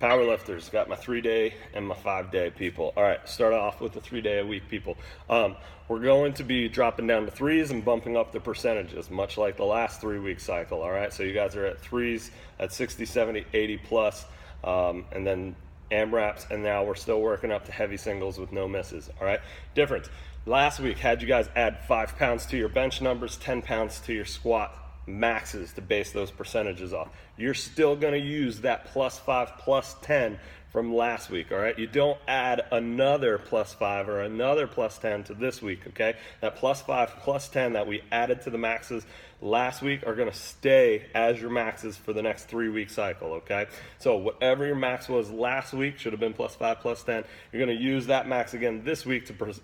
Powerlifters, got my 3-day and my 5-day people. All right, start off with the 3-day-a-week people. We're going to be dropping down to threes and bumping up the percentages, much like the last 3-week cycle. All right, so you guys are at threes at 60, 70, 80 plus, and then AMRAPs, and now we're still working up to heavy singles with no misses. All right, difference. Last week had you guys add 5 pounds to your bench numbers, 10 pounds to your squat maxes to base those percentages off. You're still going to use that +5, +10 from last week, all right? You don't add another +5 or another +10 to this week, okay? That +5, +10 that we added to the maxes last week are going to stay as your maxes for the next 3-week cycle, okay? So whatever your max was last week should have been +5, +10. You're going to use that max again this week to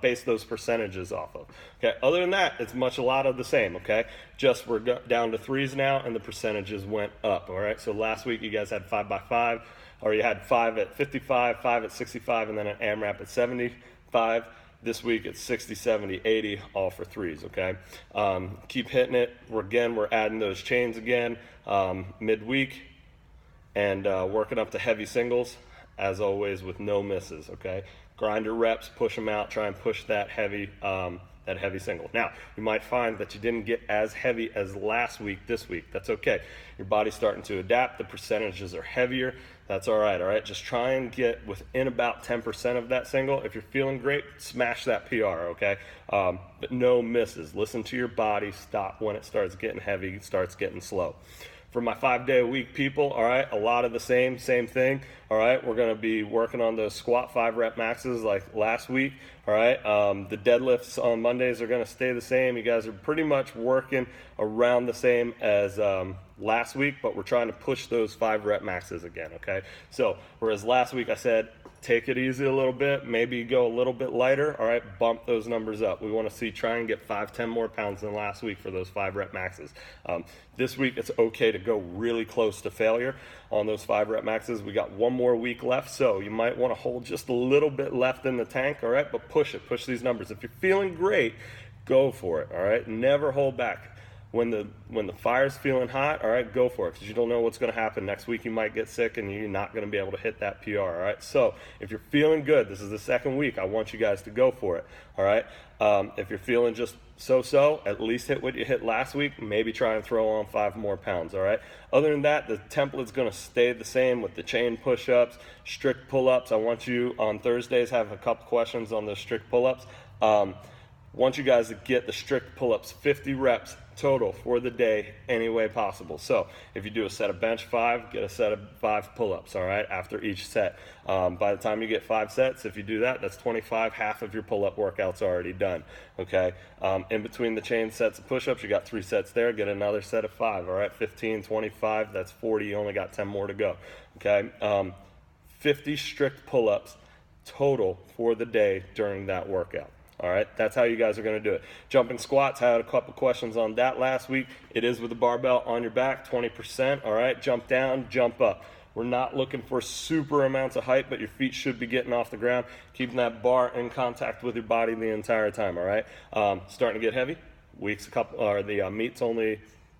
base those percentages off of. Okay, other than that, it's a lot of the same, okay? Just we're down to threes now and the percentages went up, all right? So last week you guys had 5 by 5, or you had 5 at 55, 5 at 65, and then an AMRAP at 75. This week it's 60, 70, 80, all for threes, okay? Keep hitting it. We're adding those chains again midweek and working up to heavy singles, as always, with no misses, okay? Grinder reps, push them out, try and push that heavy single. Now, you might find that you didn't get as heavy as last week this week. That's okay. Your body's starting to adapt. The percentages are heavier. That's all right, all right? Just try and get within about 10% of that single. If you're feeling great, smash that PR, okay? But no misses. Listen to your body. Stop when it starts getting heavy, it starts getting slow. For my 5-day-a-week people, all right, a lot of the same thing, all right? We're going to be working on those squat 5-rep maxes like last week, all right? The deadlifts on Mondays are going to stay the same. You guys are pretty much working around the same as last week, but we're trying to push those 5-rep maxes again, okay? So, whereas last week I said, take it easy a little bit, maybe go a little bit lighter, all right, bump those numbers up. We want to try and get 5, 10 more pounds than last week for those 5-rep maxes. This week it's okay to go really close to failure on those 5-rep maxes. We got 1 more week left, so you might want to hold just a little bit left in the tank, all right, but push these numbers. If you're feeling great, go for it, all right? Never hold back. When the fire's feeling hot, all right, go for it, because you don't know what's going to happen. Next week you might get sick and you're not going to be able to hit that PR, all right? So if you're feeling good, this is the 2nd week, I want you guys to go for it, all right? If you're feeling just so-so, at least hit what you hit last week, maybe try and throw on 5 more pounds, all right? Other than that, the template's going to stay the same with the chain push-ups, strict pull-ups. I want you on Thursdays have a couple questions on those strict pull-ups. Want you guys to get the strict pull-ups 50 reps total for the day any way possible. So if you do a set of bench 5, get a set of 5 pull-ups, all right, after each set. By the time you get 5 sets, if you do that, that's 25. Half of your pull-up workout's already done, okay? In between the chain sets of push-ups, you got 3 sets there. Get another set of 5, all right? 15, 25, that's 40. You only got 10 more to go, okay? 50 strict pull-ups total for the day during that workout. All right, that's how you guys are going to do it. Jumping squats, I had a couple questions on that last week. It is with the barbell on your back, 20%. All right, jump down, jump up. We're not looking for super amounts of height, but your feet should be getting off the ground, keeping that bar in contact with your body the entire time. All right, starting to get heavy. The meet's only a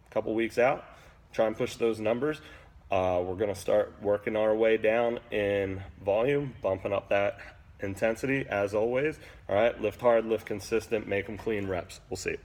couple weeks out. Try and push those numbers. We're going to start working our way down in volume, bumping up that intensity as always. All right, lift hard, lift consistent, make them clean reps. We'll see.